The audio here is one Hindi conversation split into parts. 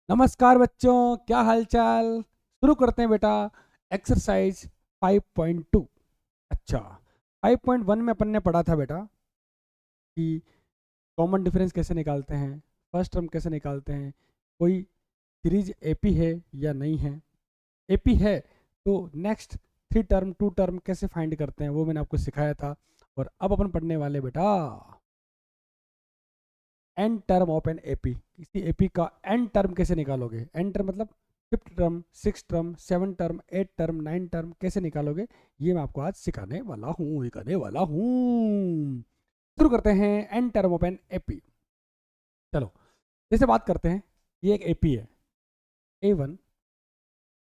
नमस्कार बच्चों, क्या हालचाल। शुरू करते हैं बेटा। एक्सरसाइज 5.2। अच्छा, 5.1 में अपन ने पढ़ा था बेटा कि कॉमन डिफरेंस कैसे निकालते हैं, फर्स्ट टर्म कैसे निकालते हैं, कोई सीरीज एपी है या नहीं है। एपी है तो next three term to term कैसे फाइंड करते हैं वो मैंने आपको सिखाया था। और अब अपन पढ़ने वाले बेटा n term of n AP. किसी एपी का एन टर्म कैसे निकालोगे। एन टर्म मतलब fifth term, six term, seven term, eight term, nine term कैसे निकालोगे, ये मैं आपको आज सिखाने वाला हूँ। शुरू करते हैं n term of n AP. चलो, जैसे बात करते हैं, ये एक एपी है। A1,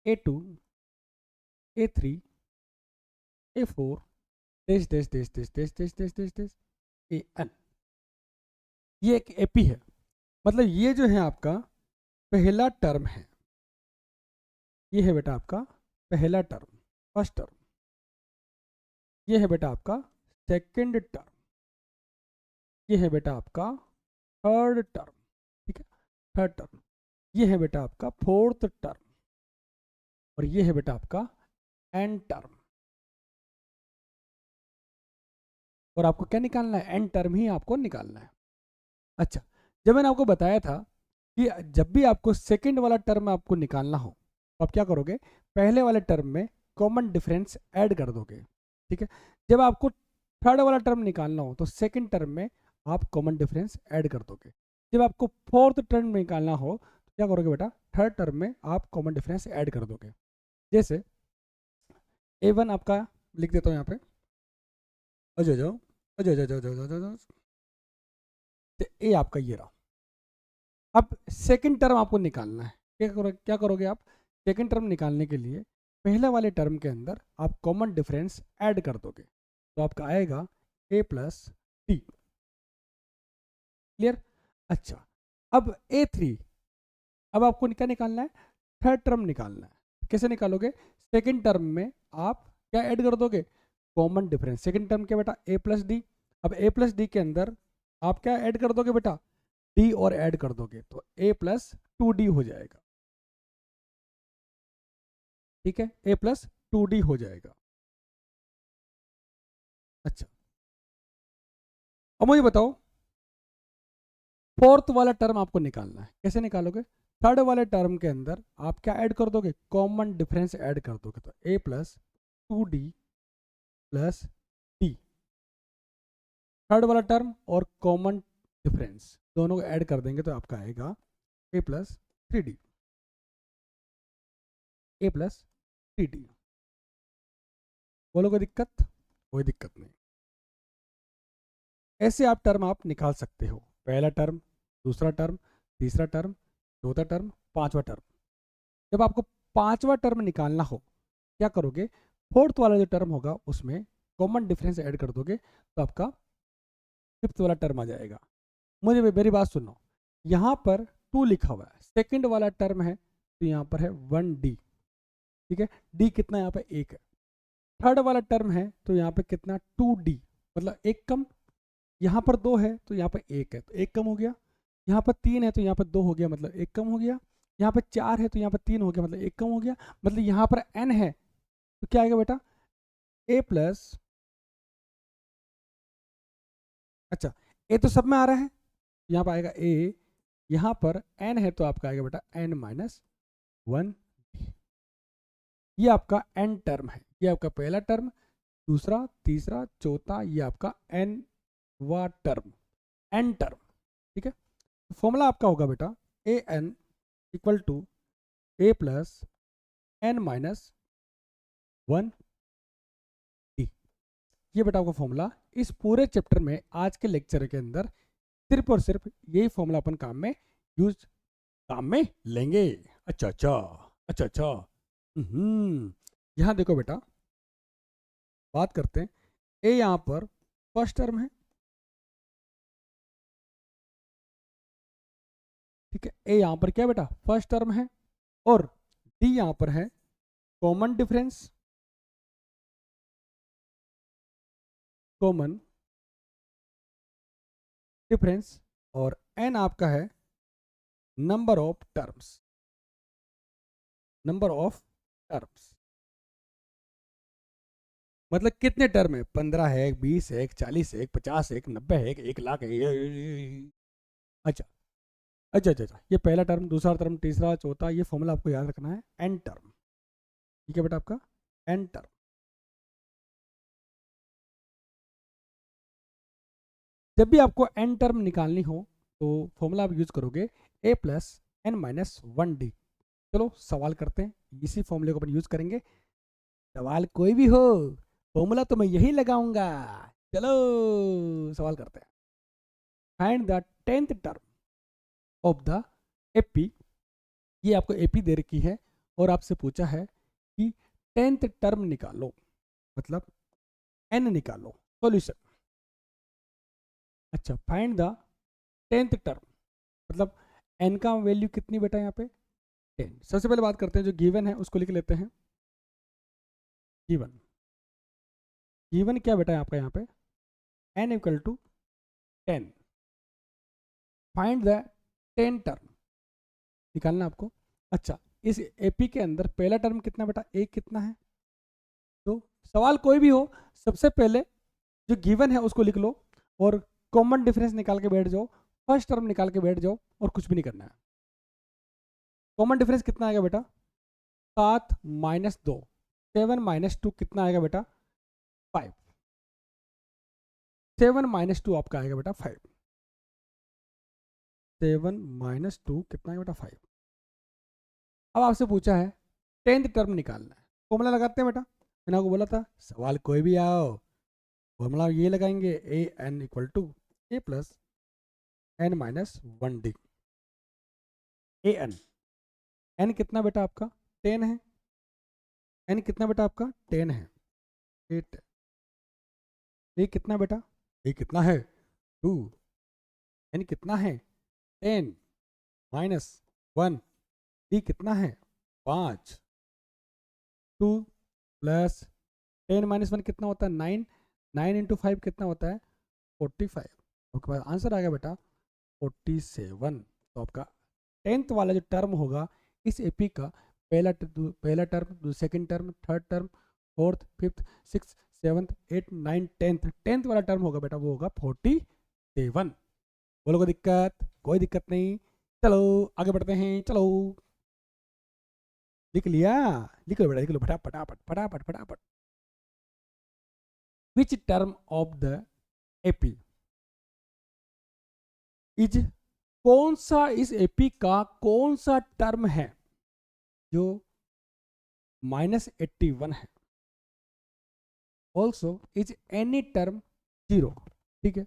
A2, A3, A4, dash dash dash dash dash dash dash dash dash AN। ये एक एपी है, मतलब ये जो है आपका पहला टर्म है। ये है बेटा आपका पहला टर्म, फर्स्ट टर्म। ये है बेटा आपका सेकंड टर्म। ये है बेटा आपका थर्ड टर्म। ठीक है, थर्ड टर्म। ये है बेटा आपका फोर्थ टर्म। और ये है बेटा आपका एन टर्म। और आपको क्या निकालना है, एन टर्म ही आपको निकालना है। अच्छा, जब मैंने आपको बताया था कि जब भी आपको सेकंड वाला टर्म आपको निकालना हो तो आप क्या करोगे, पहले वाले टर्म में कॉमन डिफरेंस ऐड कर दोगे। ठीक है, जब आपको थर्ड वाला टर्म निकालना हो तो सेकंड टर्म में आप कॉमन डिफरेंस ऐड कर दोगे। जब आपको फोर्थ टर्म निकालना हो तो क्या करोगे बेटा, थर्ड टर्म में आप कॉमन डिफरेंस ऐड कर दोगे। जैसे A1 आपका लिख देता हूँ यहाँ पे, अजो जाओ अजो जाओ जाओ जाओ जाओ, ए आपका ये रहा। अब सेकंड टर्म आपको निकालना है। क्या करोगे आप, सेकंड टर्म निकालने के लिए पहले वाले टर्म के अंदर आप कॉमन डिफरेंस ऐड कर दोगे तो आपका आएगा A+D। क्लियर। अच्छा, अब A3। अब आपको क्या निकालना है, थर्ड टर्म निकालना है। कैसे निकालोगे, सेकंड टर्म में आप क्या ऐड कर दोगे, कॉमन डिफरेंस। सेकंड टर्म क्या बेटा, A+D। अब A+D के अंदर आप क्या ऐड कर दोगे बेटा, D और ऐड कर दोगे तो A+2D हो जाएगा। ठीक है, A+2D हो जाएगा। अच्छा, अब मुझे बताओ, फोर्थ वाला टर्म आपको निकालना है। कैसे निकालोगे, थर्ड वाले टर्म के अंदर आप क्या ऐड कर दोगे, कॉमन डिफरेंस ऐड कर दोगे तो A+2D+D। थर्ड वाला टर्म और कॉमन डिफरेंस दोनों को ऐड कर देंगे तो आपका आएगा A+3D। A+3D। बोलो कोई दिक्कत, कोई दिक्कत नहीं। ऐसे आप टर्म आप निकाल सकते हो, पहला टर्म, दूसरा टर्म, तीसरा टर्म, चौथा टर्म, पांचवा टर्म। जब आपको पांचवा टर्म निकालना हो क्या करोगे, फोर्थ वाला जो टर्म होगा उसमें कॉमन डिफरेंस ऐड कर दोगे तो आपका फिफ्थ वाला टर्म आ जाएगा। मुझे मेरी बात सुनो, यहाँ पर 2 लिखा हुआ है, सेकंड वाला टर्म है तो यहाँ पर है 1D। ठीक है, डी कितना यहाँ पे एक है। थर्ड वाला टर्म है तो यहाँ पे कितना 2D, मतलब एक कम। यहाँ पर 2 है तो यहाँ पर एक है तो एक कम हो गया। यहाँ पर 3 है तो यहाँ पर 2 हो गया, मतलब एक कम हो गया। यहाँ पर 4 है तो यहाँ पर 3 हो गया, मतलब एक कम हो गया। मतलब यहाँ पर n है तो क्या आएगा बेटा, A प्लस, अच्छा ए तो सब में आ रहा है, यहाँ पर आएगा A। यहाँ पर n है तो आपका आएगा बेटा n-1। ये आपका n टर्म है, ये आपका पहला टर्म, दूसरा, तीसरा, चौथा, ये आपका n वा टर्म, n टर्म। ठीक है, फॉर्मूला आपका होगा बेटा an equal to A+n-1 D. ये बेटा आपका फॉर्मूला इस पूरे चैप्टर में आज के लेक्चर के अंदर सिर्फ और सिर्फ यही फॉर्मूला अपन यूज काम में लेंगे। अच्छा अच्छा, अच्छा अच्छा। यहाँ देखो बेटा, बात करते हैं, ए यहाँ पर फर्स्ट टर्म है। ठीक है, ए यहाँ पर क्या बेटा, फर्स्ट टर्म है। और डी यहाँ पर है कॉमन डिफरेंस, कॉमन डिफरेंस। और एन आपका है number of terms, number of terms मतलब कितने टर्म है, 15 है, 20 है, 40 है, 50 है, 90 है, 1 लाख है। अच्छा अच्छा अच्छा अच्छा, ये पहला टर्म, दूसरा टर्म, तीसरा, चौथा, ये फॉर्मूला आपको याद रखना है, एन टर्म। ठीक है बेटा, आपका एन टर्म। जब भी आपको एन टर्म निकालनी हो तो फॉर्मूला आप यूज करोगे ए प्लस एन माइनस 1 डी। चलो सवाल करते हैं, इसी फॉर्मूले को अपन यूज करेंगे। सवाल कोई भी हो, फॉर्मूला तो मैं यही लगाऊंगा। चलो सवाल करते हैं। Find the 10th term of the AP. ये आपको एपी दे रखी है और आपसे पूछा है कि 10th टर्म निकालो, मतलब एन निकालो। सॉल्यूशन, अच्छा फाइंड द 10th टर्म, मतलब एन का वैल्यू कितनी बेटा यहाँ पे 10। सबसे पहले बात करते हैं, जो गिवन है उसको लिख लेते हैं। गिवन, गिवन क्या बेटा है आपका यहाँ पे, n equal to 10। Find the 10 term, निकालना आपको। अच्छा, इस एपी के अंदर पहला टर्म कितना बेटा, एक कितना है। तो सवाल कोई भी हो, सबसे पहले जो गिवन है उसको लिख लो और कॉमन डिफरेंस निकाल के बैठ जाओ, फर्स्ट टर्म निकाल के बैठ जाओ और कुछ भी नहीं करना है। कॉमन डिफरेंस कितना आएगा बेटा, 7 - 2, 7 - 2 कितना आएगा बेटा 5। 7 - 2 आपका आएगा बेटा 5। 7 - 2 कितना आएगा बेटा 5। अब आपसे पूछा है 10th टर्म निकालना है, फॉर्मूला लगाते हैं बेटा। मैंने आपको बोला था सवाल कोई भी आओ, फॉर्मूला ये लगाएंगे, a n equal to a plus n minus 1 d. A n, n कितना बेटा आपका 10 है, एन कितना बेटा आपका 10 है। 8, ए कितना बेटा, ए कितना है 2, एन कितना है 10 -1, डी कितना है 5। 2 प्लस 10 - 1 कितना होता है 9, 9 इंटू 5 कितना होता है 45। ओके, बाद आंसर आ गया बेटा 47। तो आपका 10th वाला जो टर्म होगा इस एपी का, पहला term, second term, third term, fourth, fifth, six, seventh, eight, 9, 10th वाला टर्म होगा बेटा, वो होगा 47। बोलो कोई दिक्कत, कोई दिक्कत नहीं। चलो आगे बढ़ते हैं, चलो लिख लिया, लिख लो बेटा, लिख लो फटाफट फटाफट फटाफट फटाफट। Which term of the AP is, कौन सा इस एपी का कौन सा टर्म है जो -81 है। Also is any term 0। ठीक है,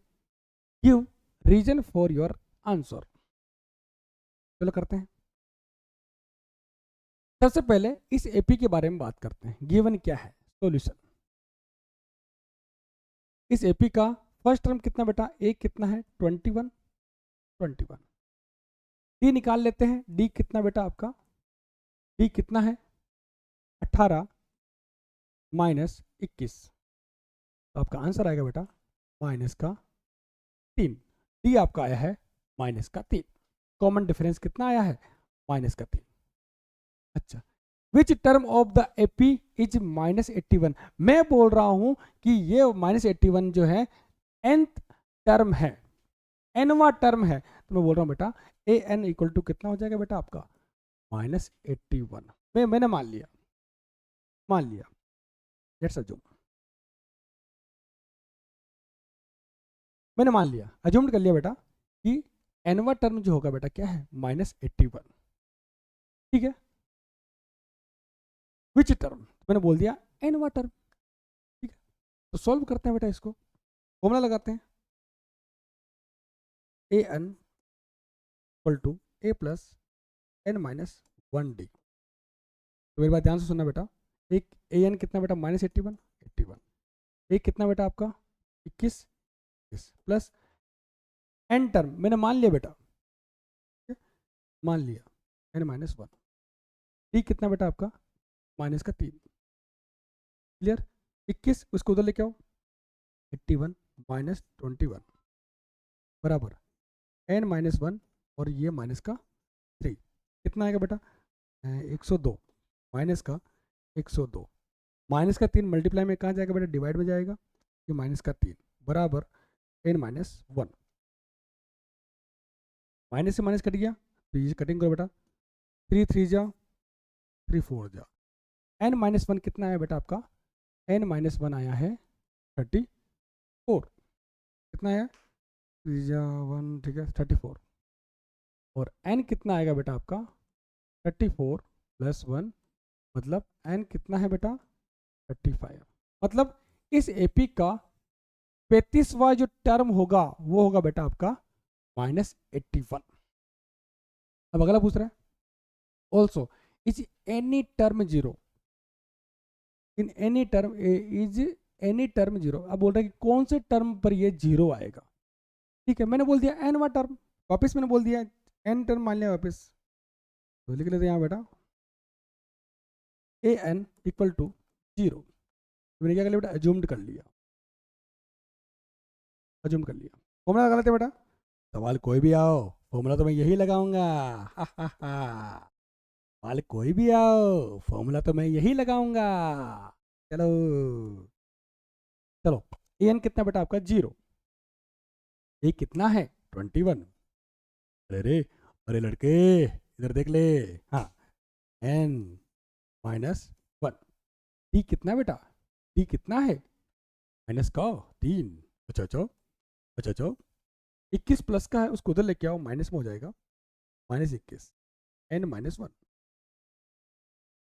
give reason for your answer. चलो करते हैं, सबसे पहले इस एपी के बारे में बात करते हैं। गिवन क्या है, सॉल्यूशन। इस एपी का फर्स्ट टर्म कितना बेटा, एक कितना है 21, 21। डी निकाल लेते हैं, डी कितना बेटा आपका, डी कितना है 18 -21। तो आपका आंसर आएगा बेटा -3। डी आपका आया है -3। कॉमन डिफरेंस कितना आया है -3। अच्छा, which term of the AP is -81। मैं बोल रहा हूं कि ये -81 जो है nth टर्म है, nवा टर्म है। तो मैं बोल रहा हूं बेटा ए एन इक्वल टू कितना हो जाएगा बेटा आपका -81। मैंने मान लिया, मान लिया, लेट्स अज्यूम, मैंने मान लिया, अज्यूम कर लिया बेटा कि nवा टर्म जो होगा बेटा क्या है -81। ठीक है, विच टर्म मैंने बोल दिया nवा टर्म। ठीक है, तो सॉल्व करते हैं बेटा, इसको फॉर्मूला लगाते हैं। A n equal to a plus n minus 1 d. तो मेरी बात ध्यान से सुनना बेटा, एक ए एन कितना बेटा -81, 81। एक कितना बेटा आपका 21, प्लस एन टर्म मैंने मान लिया बेटा, मान लिया n-1। डी कितना बेटा आपका -3। क्लियर, 21 उसको उधर लेके आओ, 81 -21 बराबर n-1 और ये माइनस का 3 कितना आएगा बेटा 102 माइनस का 102 माइनस का 3 मल्टीप्लाई में कहाँ जाएगा बेटा डिवाइड में जाएगा ये माइनस का 3 बराबर n-1 माइनस से माइनस कट गया तो ये कटिंग करो बेटा 3 3 जा 3 4 जा n-1 कितना आया बेटा आपका n-1 आया है 34 कितना आया 3 जा 1 ठीक है 34 और n कितना आएगा बेटा आपका 34 प्लस 1 मतलब n कितना है बेटा 35 मतलब इस एपी का 35वां जो टर्म होगा वो होगा बेटा आपका -81। अब अगला पूछ रहा है also is any term zero in any term is any term zero. अब बोल रहा है कि कौन से टर्म पर ये जीरो आएगा। ठीक है मैंने बोल दिया एन वा टर्म वापस मैंने बोल दिया एन टर्म मान लिया वापस तो लिख लेते यहाँ बेटा ए एन इक्वल टू 0 मैंने क्या कर लिया बेटा अज्यूम्ड कर लिया फॉर्मूला लगा लेते बेटा सवाल कोई भी आओ फॉर्मूला तो मैं यही लगाऊंगा सवाल कोई भी आओ फॉर्मूला तो मैं यही लगाऊंगा। चलो चलो ए एन कितना बेटा आपका 0 ए कितना है 21 अरे लड़के इधर देख ले हाँ n-1 डी कितना बेटा डी कितना है माइनस का 3 अच्छा 21 प्लस का है उसको उधर लेके आओ माइनस में हो जाएगा -21 n-1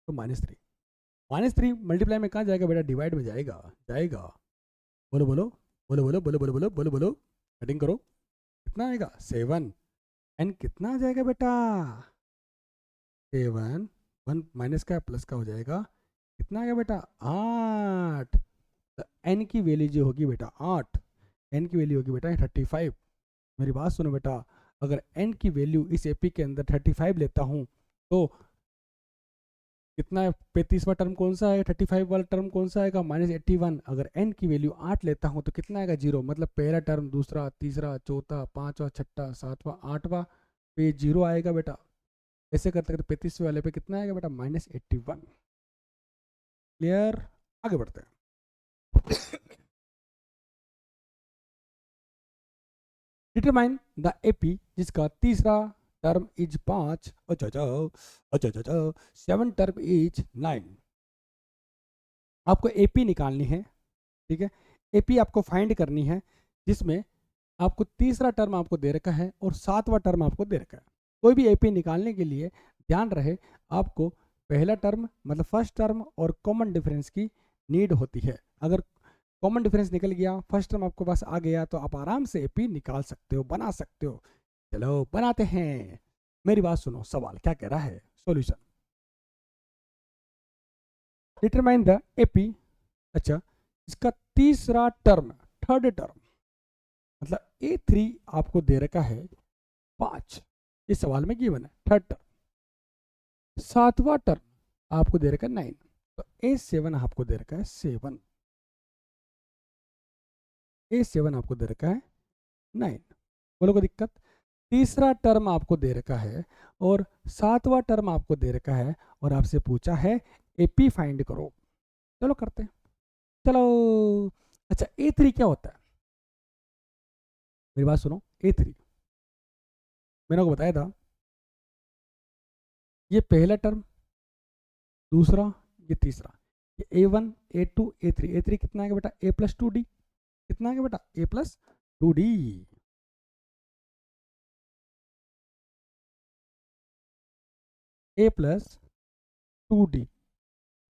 तो -3 मल्टीप्लाई में कहाँ जाएगा बेटा डिवाइड में जाएगा बोलो कटिंग करो कितना आएगा 7 n कितना आ जाएगा बेटा 7 1 माइनस का प्लस का हो जाएगा कितना आ गया बेटा 8 तो n की वैल्यू जो होगी बेटा 8 n की वैल्यू होगी बेटा 35। मेरी बात सुनो बेटा अगर n की वैल्यू इस एपी के अंदर 35 लेता हूँ तो कितना है 35वां टर्म कौन सा है 35 वाला टर्म कौन सा आएगा -81। अगर n की वैल्यू 8 लेता हूँ तो कितना आएगा 0 मतलब पहला टर्म दूसरा तीसरा चौथा पांचवा छठा सातवां आठवां पे 0 आएगा बेटा। ऐसे करते करते 35वें वाले पे कितना आएगा बेटा -81। क्लियर आगे बढ़ते हैं। डिटरमाइन द एपी जिसका तीसरा टर्म इज 5 अच्छा 7 टर्म इज 9। आपको एपी निकालनी है ठीक है एपी आपको फाइंड करनी है जिसमें आपको तीसरा टर्म आपको दे रखा है और 7वां टर्म आपको दे रखा है। कोई भी एपी निकालने के लिए ध्यान रहे आपको पहला टर्म मतलब फर्स्ट टर्म और कॉमन डिफरेंस की नीड होती है। अगर कॉमन डिफरेंस निकल गया फर्स्ट टर्म आपको पास आ गया तो आप आराम से एपी निकाल सकते हो बना सकते हो। चलो बनाते हैं। मेरी बात सुनो सवाल क्या कह रहा है सॉल्यूशन डिटरमाइन द एपी। अच्छा इसका तीसरा टर्म थर्ड टर्म मतलब A3 आपको दे रखा है 5 इस सवाल में गिवन है थर्ड टर्म। 7वां टर्म आपको दे रखा है 9 तो A7 आपको दे रखा है 7 A7 आपको दे रखा है 9। बोलो कोई दिक्कत। तीसरा टर्म आपको दे रखा है और 7वां टर्म आपको दे रखा है और आपसे पूछा है एपी फाइंड करो। चलो करते हैं चलो। अच्छा A3 क्या होता है मेरी बात सुनो A3 मैंने आपको बताया था ये पहला टर्म दूसरा ये तीसरा ये A1 A2 A3 कितना आएगा बेटा A+2D कितना आएगा बेटा A+2D A+2D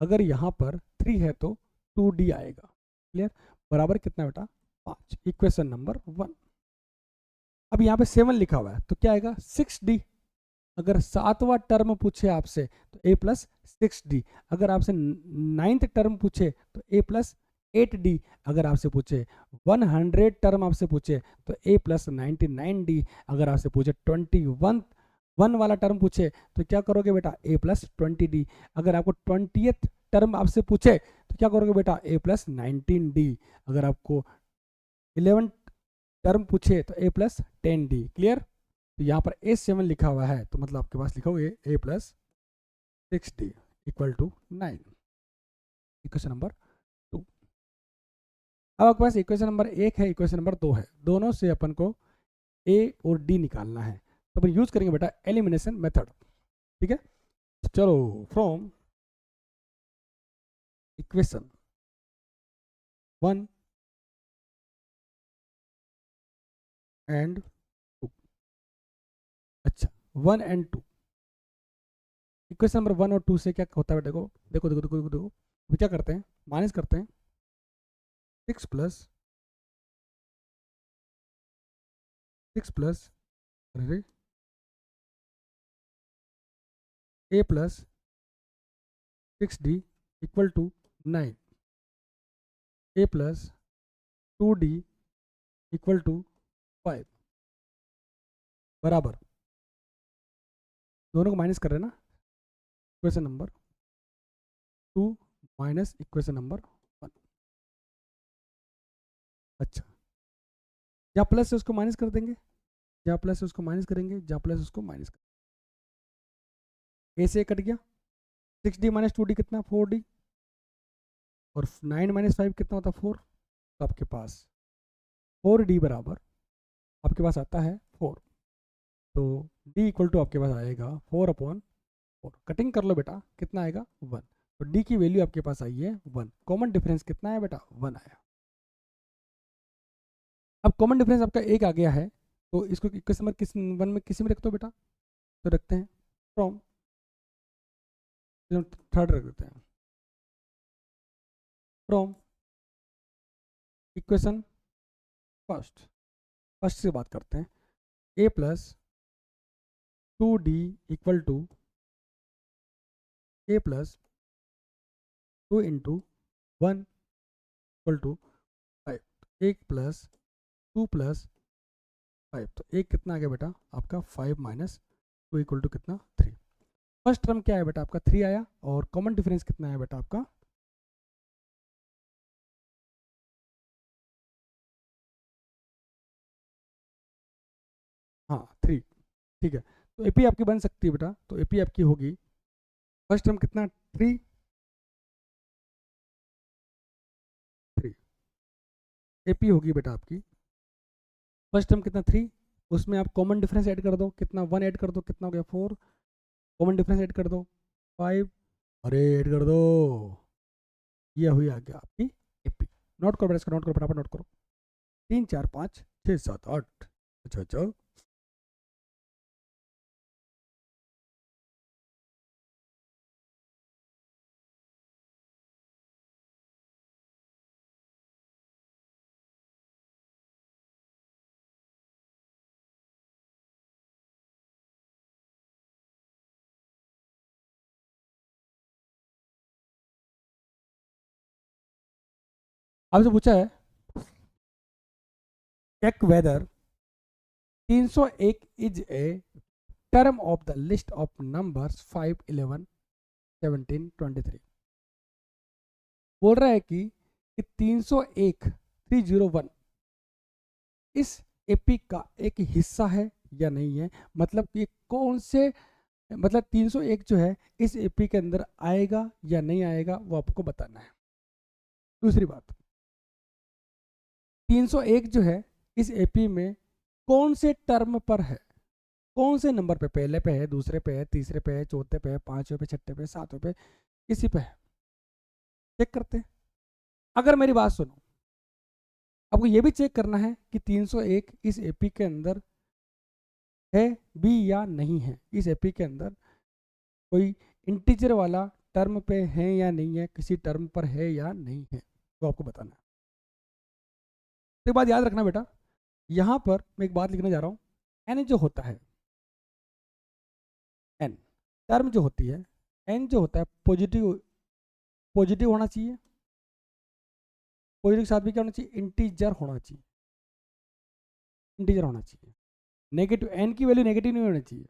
अगर यहाँ पर 3 है तो 2D आएगा। क्लियर बराबर कितना बेटा 5 इक्वेशन नंबर 1। अब यहाँ पे 7 लिखा हुआ है तो क्या आएगा 6D। अगर 7वां टर्म पूछे आपसे तो A+6D। अगर आपसे 9th टर्म पूछे तो A+8D। अगर आपसे पूछे 100 टर्म आपसे पूछे तो A+99D। अगर आपसे पूछे 21 वाला टर्म पूछे तो क्या करोगे बेटा A+20D। अगर आपको 20th टर्म आपसे पूछे तो क्या करोगे बेटा A+19D। अगर आपको 11 टर्म पूछे तो A+10D। क्लियर तो यहाँ पर A7 लिखा हुआ है, तो मतलब आपके पास लिखोगे A plus 6D equal to 9, equation number 2। अब आपके पास इक्वेशन नंबर 1 है, इक्वेशन नंबर 2 है, दोनों से अपन को A और D निकालना है, तो अपन यूज करेंगे बेटा एलिमिनेशन मेथड। ठीक है, चलो फ्रॉम इक्वेशन 1 एंड 2, अच्छा 1 एंड 2, इक्वेशन नंबर 1 और 2 से क्या होता है, देखो देखो देखो देखो देखो, अभी क्या करते हैं, माइनस करते हैं 6 प्लस अरे A plus 6D equal to 9, A plus 2D equal to 5 बराबर, दोनों को माइनस कर रहे हैं ना, equation number 2 minus equation number 1। अच्छा, जहाँ प्लस है उसको माइनस कर देंगे, जहाँ प्लस है उसको माइनस करेंगे, जहाँ प्लस उसको माइनस करेंगे, ए से कट गया, 6D माइनस 2D कितना 4D, और 9 माइनस 5 कितना होता 4, तो आपके पास 4D बराबर आपके पास आता है 4, तो D इक्वल टू आपके पास आएगा 4/4, कटिंग कर लो बेटा, कितना आएगा 1, तो D की वैल्यू आपके पास आई है 1, कॉमन डिफरेंस कितना है बेटा 1 आया। अब कॉमन डिफरेंस आपका एक आ गया है, तो इसको इक्वेशन नंबर किस 1 में किसी में रख दो बेटा, तो रखते हैं फ्रॉम, थर्ड रख देते हैं, फ्रॉम इक्वेशन फर्स्ट से बात करते हैं, A plus 2D equal to A plus 2 into 1 equal to 5, 1 plus 2 plus 5, तो एक कितना आ गया बेटा आपका 5 माइनस 2 इक्वल टू कितना 3, फर्स्ट टर्म क्या है बेटा आपका 3 आया, और कॉमन डिफरेंस कितना है बेटा आपका, हाँ 3, ठीक है, तो एपी आपकी बन सकती है बेटा, तो एपी आपकी होगी फर्स्ट टर्म कितना 3, 3 एपी होगी बेटा आपकी फर्स्ट टर्म कितना 3, उसमें आप कॉमन डिफरेंस ऐड कर दो, कितना 1 ऐड कर दो, कितना हो गया 4, कॉमन डिफरेंस ऐड कर दो 5, अरे ऐड कर दो, ये हुई आ गया आपकी एपी। नोट करो बेटा, इसको नोट करो, फटाफट नोट करो, 3 4 5 6 7 8, अच्छा अच्छा, आपसे पूछा है check whether 301 is a term of the list of numbers 5 11 17 23, बोल रहा है कि 301 301 इस एपी का एक हिस्सा है या नहीं है, मतलब कि कौन से, मतलब 301 जो है इस एपी के अंदर आएगा या नहीं आएगा वो आपको बताना है। दूसरी बात, 301 जो है इस एपी में कौन से टर्म पर है, कौन से नंबर पे, पहले पे है, दूसरे पे है, तीसरे पे है, चौथे पे है, पांचवें पे, छठे पे, सातवें पे, किसी पे है, चेक करते हैं। अगर मेरी बात सुनो, आपको ये भी चेक करना है कि 301 इस एपी के अंदर है भी या नहीं है, इस एपी के अंदर कोई इंटीजर वाला टर्म पे है या नहीं है, किसी टर्म पर है या नहीं है, तो आपको बताना है। तो एक बात याद रखना बेटा, यहाँ पर मैं एक बात लिखने जा रहा हूँ, एन जो होता है, एन टर्म जो होती है, एन जो होता है पॉजिटिव, पॉजिटिव होना चाहिए, पॉजिटिव के साथ भी क्या होना चाहिए, इंटीजर होना चाहिए, इंटीजर होना चाहिए, नेगेटिव एन की वैल्यू नेगेटिव नहीं होनी चाहिए,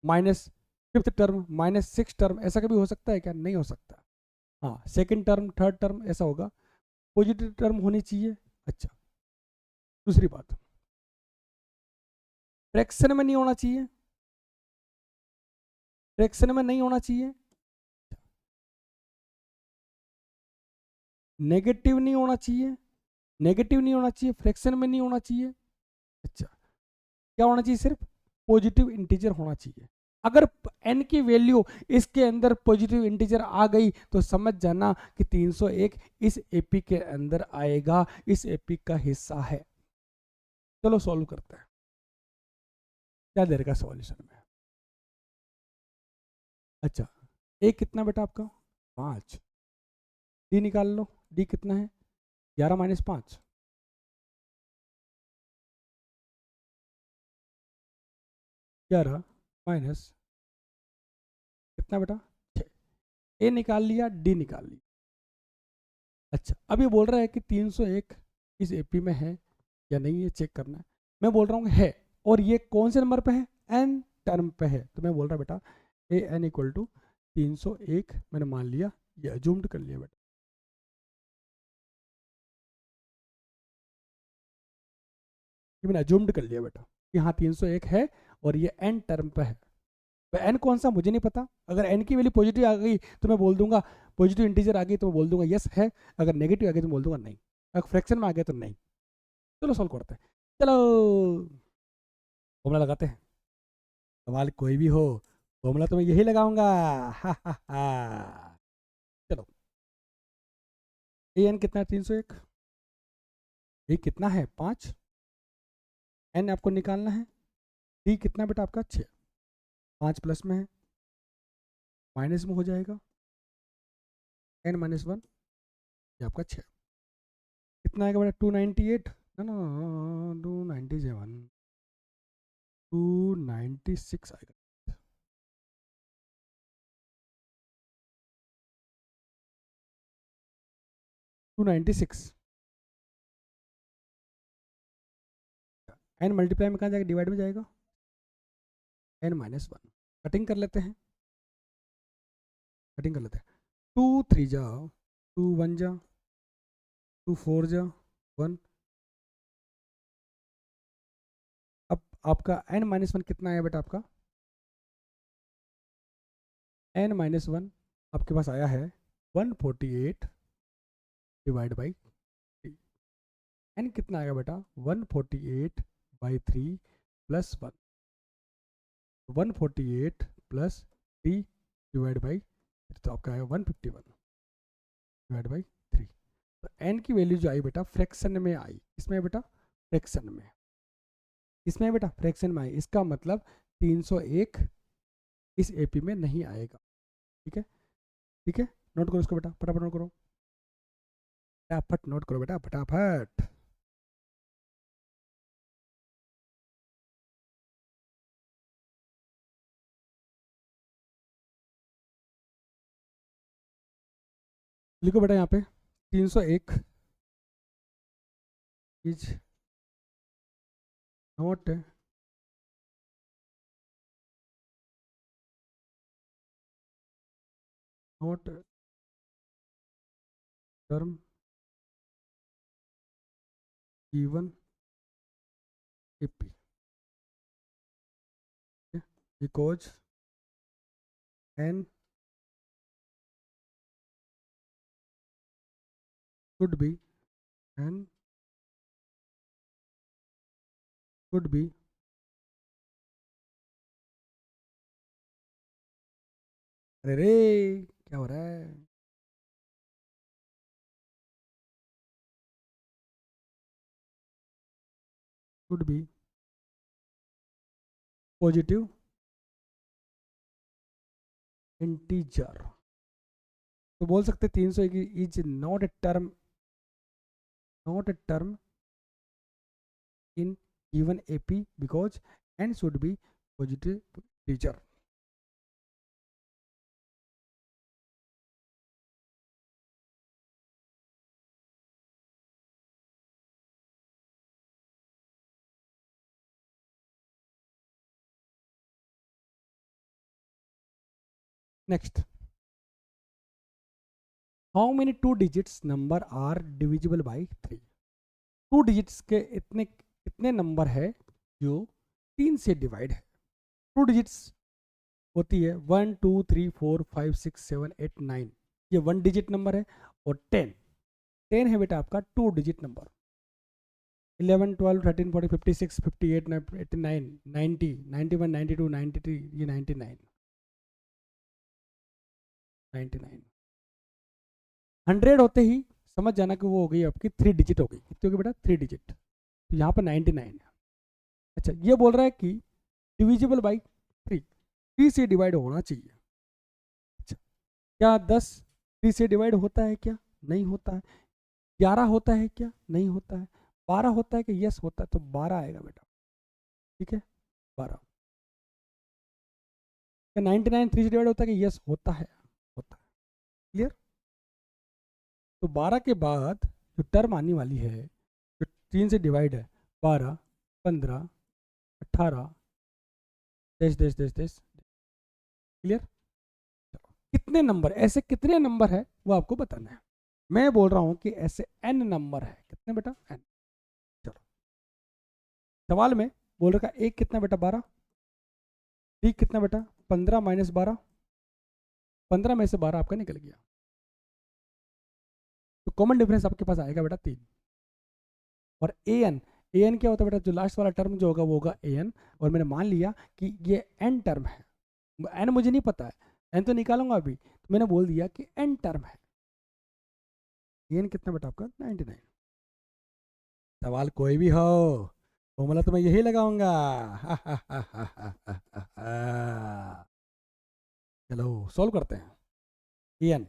minus fifth term, minus six term, ऐसा कभी हो सकता है क्या, नहीं हो सकता, हाँ सेकंड टर्म, थर्ड टर्म ऐसा होगा, पॉजिटिव टर्म होनी चाहिए। अच्छा, दूसरी बात, फ्रैक्शन में नहीं होना चाहिए, फ्रैक्शन में नहीं होना चाहिए, नेगेटिव नहीं होना चाहिए, नेगेटिव नहीं होना चाहिए, फ्रैक्शन में नहीं होना चाहिए। अच्छा, क्या होना चाहिए? सिर्फ पॉजिटिव इंटीजर होना चाहिए। अगर n की वैल्यू इसके अंदर पॉजिटिव इंटीजर आ गई तो समझ जाना कि 301 इस एपी के अंदर आएगा, इस एपी का हिस्सा है। चलो सॉल्व करते हैं, क्या दे रखा सॉल्यूशन में। अच्छा, ए कितना बेटा आपका? 5। डी निकाल लो, डी कितना है? 11 माइनस 5, 11 माइनस कितना बेटा? 6। ए निकाल लिया, डी निकाल लिया। अच्छा, अब ये बोल रहा है कि 301 इस एपी में है या नहीं, ये चेक करना है। मैं बोल रहा हूँ है, और ये कौन से नंबर पे है? एन टर्म पे है, तो मैं बोल रहा बेटा ए एन इक्वल टू 301 मैंने मान लिया, ये अज्यूम्ड कर लिया बेटा। ये मैंने अज्यूम्ड कर लिया बेटा कि हाँ 301 है और ये एन टर्म पे है। एन कौन सा मुझे नहीं पता, अगर एन की वैल्यू पॉजिटिव आ गई तो मैं बोल दूंगा, पॉजिटिव इंटीजर आ गई तो मैं बोल दूंगा यस है, अगर नेगेटिव आ गई तो मैं बोल दूंगा नहीं, अगर फ्रैक्शन में आ गया तो नहीं। चलो सॉल्व करते हैं, चलो फॉर्मूला लगाते हैं। सवाल कोई भी हो, फॉर्मूला तो मैं यही लगाऊंगा। हा हा हा। चलो, ए एन कितना है? 301। ए कितना है? 5। एन आपको निकालना है। डी कितना बेटा आपका? 6। 5 प्लस में है, माइनस में हो जाएगा, एन माइनस 1, ये आपका 6। कितना आएगा बेटा? 298 ना ना, 297, 296 आएगा। 296। एन मल्टीप्लाई में कहाँ जाएगा? डिवाइड में जाएगा, एन माइनस 1। कटिंग कर लेते हैं, कटिंग कर लेते हैं। 2 3 जा, 2 1 जा, 2 4 जा, 1। अब आपका एन माइनस 1 कितना आया बेटा आपका? एन माइनस 1 आपके पास आया है 148 डिवाइड बाई 3। एन कितना आएगा बेटा? 148 by 3 plus 1, 148 plus 3 divide by, तो आपका आएगा 151 डिवाइड बाई 3। तो एन की वैल्यू जो आई बेटा फ्रैक्शन में आई, इसमें बेटा फ्रैक्शन में, इसमें बेटा फ्रैक्शन में आई, इसका मतलब 301 इस एपी में नहीं आएगा। ठीक है, ठीक है, नोट करो इसको बेटा, फटाफट नोट करो, फटाफट नोट करो बेटा, फटाफट। लिखो बेटा यहाँ पे 301 is not not term given AP because n should be and should be अरे रे, क्या हो रहा है? should be पॉजिटिव इंटीजर, तो बोल सकते 301 is not a term, not a term in given AP because n should be positive integer. Next, how many 2 digits number are divisible by 3? 2 digits के इतने कितने नंबर है जो 3 से डिवाइड है, 2 डिजिट्स होती है, 1 2 3 4 5 6 7 8 9, ये 1 डिजिट नंबर है। और 10 है बेटा आपका 2 डिजिट नंबर। 11 12 13 14 56 58 89 90 91 92 93, ये 99 99 100 होते ही समझ जाना कि वो हो गई आपकी 3 डिजिट हो गई। कितनी होगी बेटा? 3 डिजिट। तो यहाँ पर 99 है। अच्छा, ये बोल रहा है कि डिविजिबल बाई 3 से डिवाइड होना चाहिए। अच्छा, क्या 10 3 से डिवाइड होता है क्या? नहीं होता है। 11 होता है क्या? नहीं होता है। 12 होता है कि? यस होता है। तो 12 आएगा बेटा। ठीक है, 12। क्या 99 3 से डिवाइड होता है कि? यस होता है, होता है। क्लियर? तो 12 के बाद जो टर्म आने वाली है, जो 3 से डिवाइड है, 12 15 18 देश देश देश देश। क्लियर? कितने नंबर, ऐसे कितने नंबर है वो आपको बताना है। मैं बोल रहा हूं कि ऐसे n नंबर है। कितने बेटा? n। चलो, सवाल में बोल रखा एक कितना बेटा? 12। डी कितना बेटा? 15 माइनस 12। 15 में से 12 आपका निकल गया। तो कॉमन डिफरेंस आपके पास आएगा बेटा 3। और an क्या होता है बेटा? जो लास्ट वाला टर्म जो होगा वो होगा an। और मैंने मान लिया कि ये n टर्म है। n मुझे नहीं पता है, n तो निकालूंगा अभी, तो मैंने बोल दिया कि n टर्म है। an कितना बेटा आपका? 99। सवाल कोई भी हो फॉर्मूला तो मैं यही लगाऊंगा। चलो सॉल्व करते हैं। एन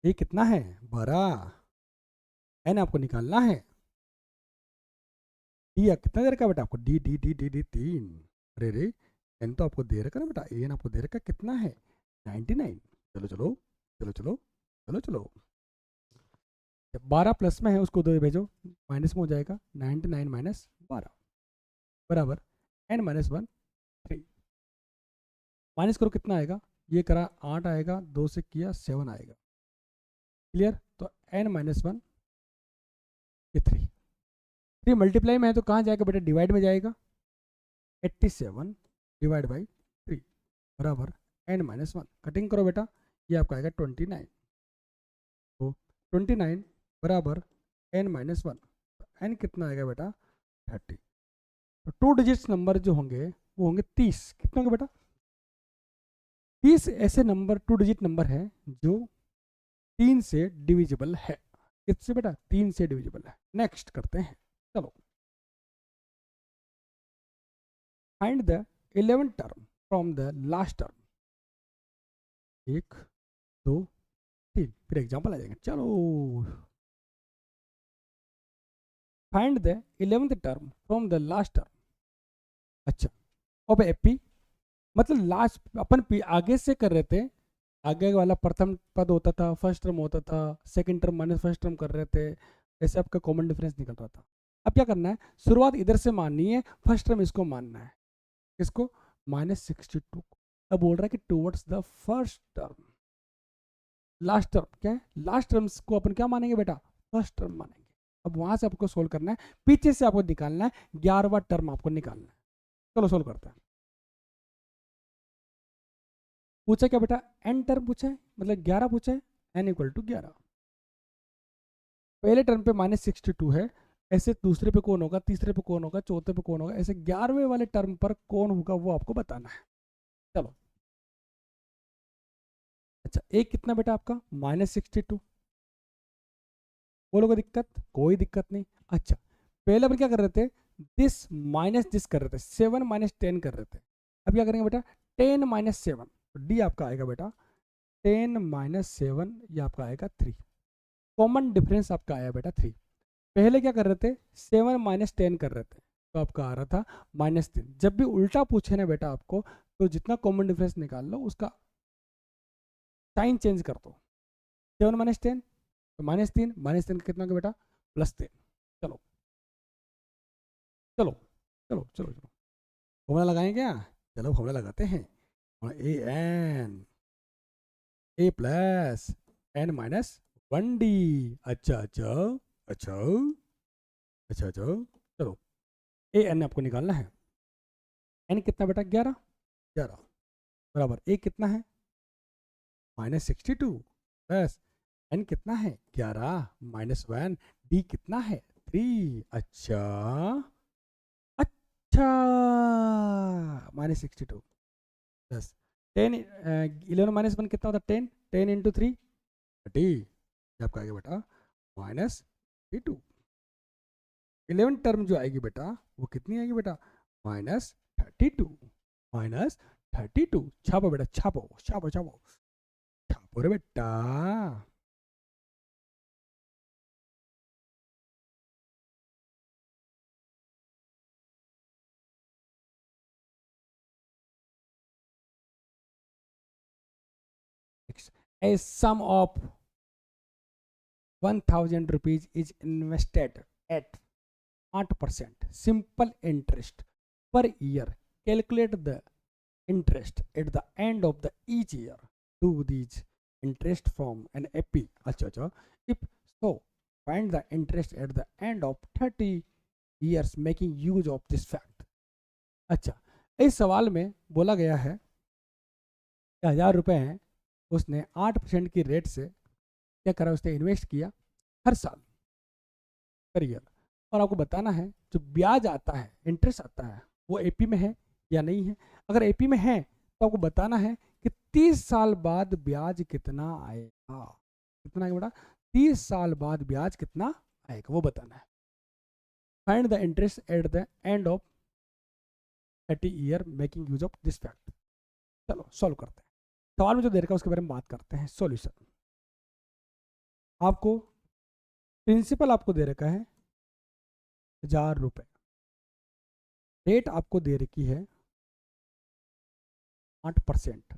ये कितना है? 12। एन आपको निकालना है। डी कितना दे रखा है बेटा आपको? D D D D D 3। अरे रे, एन तो आपको दे रखा ना बेटा, एन आपको दे रखा कितना है? 99। चलो चलो चलो चलो चलो चलो, 12 प्लस में है उसको 2 भेजो, माइनस में हो जाएगा। 99 माइनस 12 बराबर n माइनस 1 3। माइनस करो कितना आएगा? ये करा 8 आएगा, 2 से किया 7 आएगा। क्लियर? तो n माइनस 1 ये 3। 3 मल्टीप्लाई में है तो कहाँ जाएगा बेटा? डिवाइड में जाएगा। 87 डिवाइड बाई 3 बराबर n माइनस 1। कटिंग करो बेटा, ये आपका आएगा 29। तो 29 बराबर n माइनस 1। n कितना आएगा बेटा? 30। तो 2 डिजिट्स नंबर जो होंगे वो होंगे 30। कितने होंगे बेटा? 30 ऐसे नंबर 2 डिजिट नंबर है जो 3 से डिविजिबल है। किससे बेटा? 3 से डिविजिबल है। नेक्स्ट करते हैं। चलो, find the 11th term from the last term. 1 2 3, फिर एग्जांपल आ जाएगा। चलो, find the 11th term from the last term. अच्छा, अब एपी मतलब लास्ट अपन आगे से कर रहे थे। आगे वाला प्रथम पद होता था, फर्स्ट टर्म होता था, second term minus first term कर रहे थे। ऐसे आपका कॉमन डिफरेंस निकल रहा था। अब क्या करना है? शुरुआत इधर से माननी है, फर्स्ट टर्म इसको मानना है। इसको -62। अब बोल रहा है कि towards the first term. Last term क्या है? लास्ट टर्म्स को अपन क्या मानेंगे बेटा? फर्स्ट टर्म मानेंगे। अब वहां से आपको सोल्व करना है, पीछे से आपको निकालना है 11वां टर्म आपको निकालना है। चलो सोल्व करते हैं। पूछा क्या बेटा? एन टर्म पूछा है, मतलब 11 पूछा है। N equal to 11। पहले टर्म पे -62 है, ऐसे दूसरे पे कौन होगा, तीसरे पे कौन होगा, चौथे पे कौन होगा, ऐसे 11वें वाले टर्म पर कौन होगा वो आपको बताना है। चलो, अच्छा एक कितना बेटा आपका? -62। बोलोगे दिक्कत? कोई दिक्कत नहीं। अच्छा, पहले अपन क्या कर रहे थे? दिस माइनस दिस कर रहे थे, 7 माइनस 10 कर रहे थे। अब क्या करेंगे बेटा? 10 माइनस 7, तो डी आपका आएगा बेटा 10 माइनस 7, ये आपका आएगा 3। कॉमन डिफरेंस आपका आया बेटा 3। पहले क्या कर रहे थे? 7 माइनस 10 कर रहे थे, तो आपका आ रहा था -3। जब भी उल्टा पूछे ना बेटा आपको, तो जितना कॉमन डिफरेंस निकाल लो उसका साइन चेंज कर दो। 7 माइनस 10 तो -3, -3 कितना होगा बेटा? +3। चलो चलो चलो चलो चलो, फॉर्मूला लगाएं क्या? चलो फॉर्मूला लगाते हैं। A n a plus n minus 1 d. अच्छा अच्छा अच्छा अच्छा अच्छा, चलो ए एन आपको निकालना है। एन कितना बेटा 11, 11 बराबर ए कितना है -62 प्लस एन कितना है 11 -1 डी कितना है 3। अच्छा अच्छा -62 प्लस 10 11 -1 कितना होता है 10, 10 इंटू 3 30। आपका आएगा बेटा -32। 11 टर्म जो आएगी बेटा वो कितनी आएगी बेटा -32, -32। छापो बेटा छापो छापो छापो छापो रे बेटा। A sum of 1000 rupees is invested at 8% simple interest per year. Calculate the interest at the end of the each year. Do these interest from an AP? अच्छा अच्छा if so find the interest at the end of 30 years making use of this fact. अच्छा इस सवाल में बोला गया है 1000 रुपए हैं, उसने 8% की रेट से क्या करा उसने इन्वेस्ट किया हर साल पर ईयर, और आपको बताना है जो ब्याज आता है इंटरेस्ट आता है वो एपी में है या नहीं है। अगर एपी में है तो आपको बताना है कि 30 साल बाद ब्याज कितना आएगा। कितना आएगा बेटा 30 साल बाद ब्याज कितना आएगा वो बताना है। Find the interest at the end of 30 year making use of this fact. चलो सॉल्व करते हैं। सवाल में जो दे रखा है उसके बारे में बात करते हैं। सॉल्यूशन आपको प्रिंसिपल आपको दे रखा है 1000 रुपए, रेट आपको दे रखी है 8%,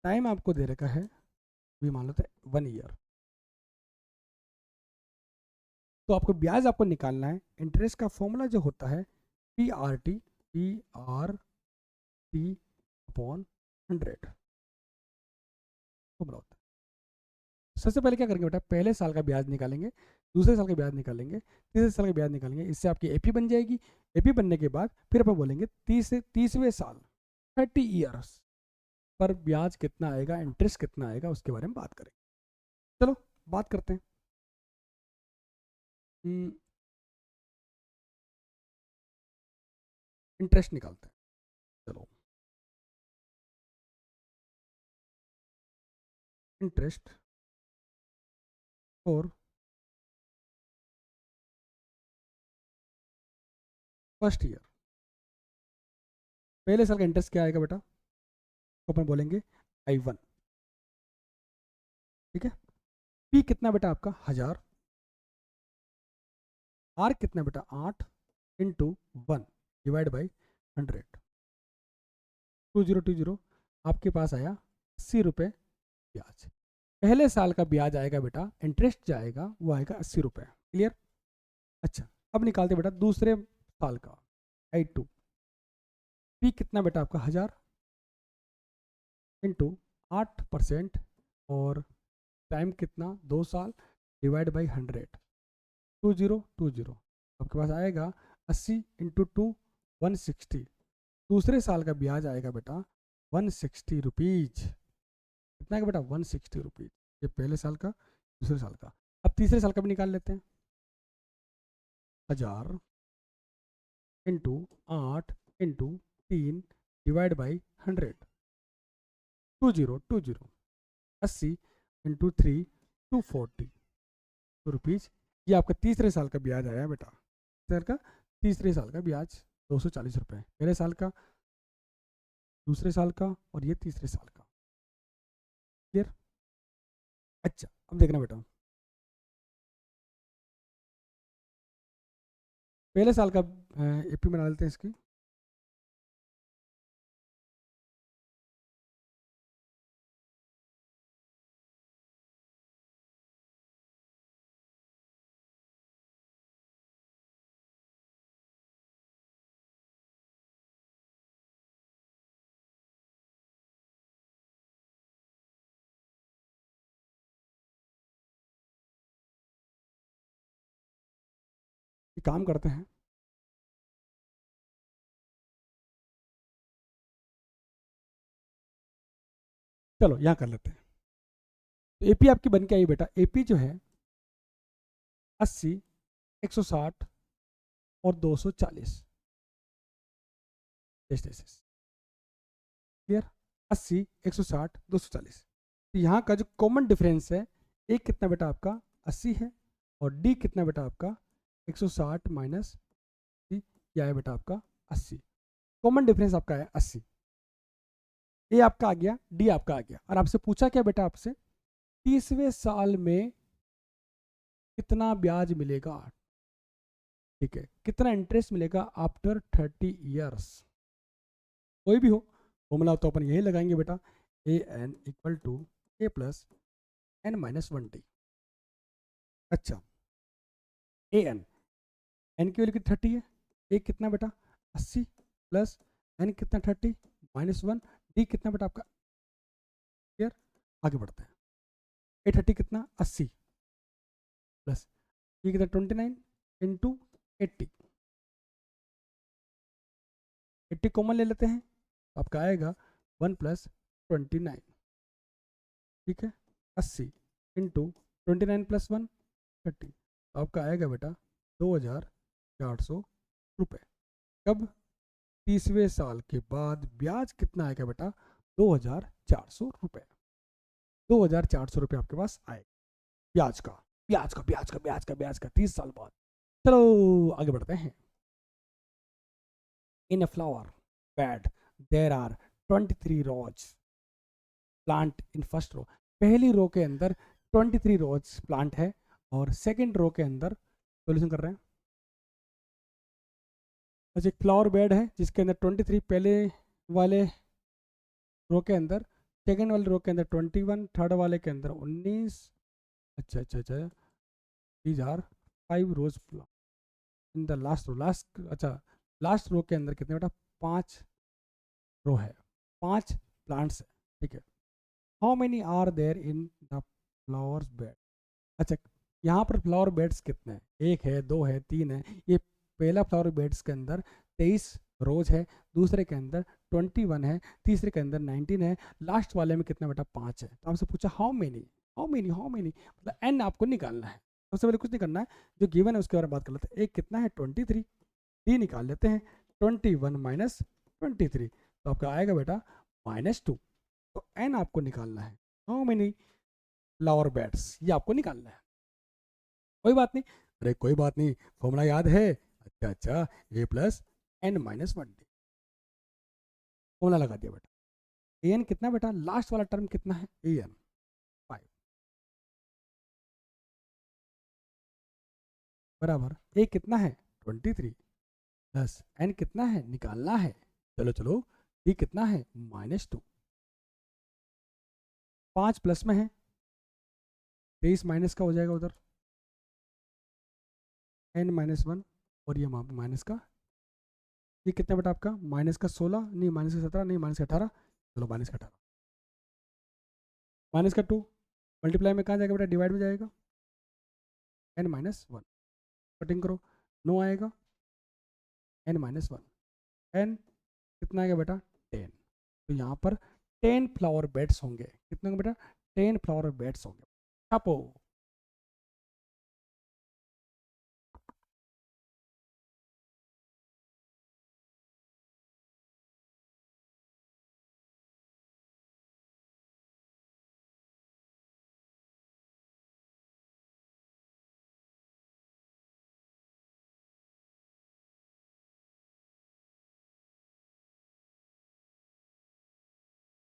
टाइम आपको दे रखा है भी मान लेते हैं 1 ईयर। तो आपको ब्याज आपको निकालना है। इंटरेस्ट का फॉर्मूला जो होता है PRT/100 फॉर्मूला होता है। सबसे पहले क्या करेंगे बेटा पहले साल का ब्याज निकालेंगे, दूसरे साल का ब्याज निकालेंगे, तीसरे साल का ब्याज निकालेंगे, इससे आपकी एपी बन जाएगी। एपी बनने के बाद फिर अपन बोलेंगे 30वें साल 30 ईयर्स पर ब्याज कितना आएगा, इंटरेस्ट कितना आएगा, उसके बारे में बात करेंगे। चलो बात करते हैं। इंटरेस्ट निकालते हैं। चलो इंटरेस्ट फॉर फर्स्ट ईयर, पहले साल का इंटरेस्ट क्या आएगा बेटा तो अपन बोलेंगे I1। ठीक है, पी कितना बेटा आपका 1000, आर कितना बेटा 8 इंटू 1 डिवाइड बाई 100, 2020 आपके पास आया 80 रुपये ब्याज। पहले साल का ब्याज आएगा बेटा, इंटरेस्ट जाएगा वो आएगा 80 रुपये। क्लियर। अच्छा अब निकालते बेटा दूसरे साल का I2। पी कितना बेटा आपका 1000 इंटू 8% और टाइम कितना 2 साल डिवाइड बाई 100, 2020 आपके पास आएगा 80 इंटू 2 160। दूसरे साल का ब्याज आएगा बेटा 160 रुपीज। कितना आएगा बेटा 160 रुपीज। ये पहले साल का दूसरे साल का। अब तीसरे साल का भी निकाल लेते हैं। 1000 into 8 into 3 divide by 100, 2020 80 into 3 240 rupees. ये आपका तीसरे साल का ब्याज आया बेटा। सर का तीसरे साल का ब्याज 240 रुपये, पहले साल का, दूसरे साल का और ये तीसरे साल का। क्लियर। अच्छा अब देखना बेटा पहले साल का एपी बना लेते हैं इसकी। काम करते हैं चलो यहाँ कर लेते हैं। तो एपी आपकी बन के आई बेटा, एपी जो है 80, 160 और 240। क्लियर? 80, 160, 240। तो यहाँ का जो कॉमन डिफरेंस है, एक कितना बेटा आपका 80 है, और डी कितना बेटा आपका 160 माइनस डी, क्या है बेटा आपका 80। कॉमन डिफरेंस आपका है 80। ए आपका आ गया, डी आपका आ गया, और आपसे पूछा क्या बेटा आपसे, 30वें साल में कितना ब्याज मिलेगा, ठीक है, कितना इंटरेस्ट मिलेगा आफ्टर 30 ईयर्स। कोई भी हो फॉर्मूला तो अपन यही लगाएंगे बेटा, a n equal to a plus n minus 1 d. अच्छा, ए एन, एन की वैल्यू कितनी 30 है, ए कितना बेटा 80 प्लस एन कितना 30 माइनस 1, डी कितना बेटा आपका। क्लियर? आगे बढ़ते हैं। ए 30 कितना 80 प्लस ये कितना 29 इंटू 80, 80 कॉमन ले लेते हैं, आपका आएगा 1 प्लस 29, ठीक है, 80 इंटू 29 प्लस 1 30, आपका आएगा बेटा 2400 रुपये। कब? 30वें साल के बाद ब्याज कितना आएगा बेटा 2400 रुपये। 2400 रुपये आपके पास आएगा ब्याज का, ब्याज का ब्याज का ब्याज का ब्याज का 30 साल बाद। चलो आगे बढ़ते हैं। In a flower bed there are 23 rose plant in first row. पहली रो के अंदर 23 रोज प्लांट है, और सेकंड रो के अंदर सोल्यूशन कर रहे हैं। अच्छा, एक फ्लावर बेड है जिसके अंदर 23 पहले वाले रो के अंदर, सेकंड वाले रो के अंदर 21, थर्ड वाले के अंदर 19। अच्छा अच्छा अच्छा, these are 5 rows in the last row, last, अच्छा लास्ट रो के अंदर कितने बेटा 5 रो है, 5 प्लांट्स है, ठीक है। How many are there in the flowers bed. अच्छा, यहाँ पर फ्लावर बेड्स कितने हैं, एक है, दो है, तीन है। ये पहला फ्लावर बेड्स के अंदर 23 रोज है, दूसरे के अंदर 21 है, तीसरे के अंदर 19 है, लास्ट वाले में कितना बेटा 5 है। तो आपसे पूछा how many, how many, how many, मतलब एन आपको निकालना है। सबसे पहले कुछ नहीं करना है, जो गिवन है उसके बारे में बात कर लेते हैं। एक कितना है 23, डी निकाल लेते हैं, 21 माइनस 23, तो आपका आएगा बेटा -2। तो एन आपको निकालना है, हाउ मेनी फ्लावर बेड्स, ये आपको निकालना है। कोई बात नहीं, अरे कोई बात नहीं, फॉर्मूला याद है। अच्छा अच्छा, a plus n minus 1 d, formula लगा दिया बेटा। ए एन कितना बेटा, लास्ट वाला टर्म कितना है, ए एन 5 बराबर ए कितना है 23 प्लस एन कितना है निकालना है, चलो चलो, डी कितना है -2, 5 प्लस में है, 23 माइनस का हो जाएगा उधर, एन -1, और ये माइनस का, ये कितना बेटा आपका माइनस का 16, नहीं माइनस का 17, नहीं माइनस का 18, चलो माइनस का 18, माइनस का 2, मल्टीप्लाई में कहाँ जाएगा बेटा, डिवाइड में जाएगा, n-1, कटिंग करो, 9 आएगा, n-1, n कितना आएगा बेटा 10। तो यहाँ पर 10 फ्लावर बेड्स होंगे, कितने होंगे बेटा 10 फ्लावर बेड्स होंगे। छापो।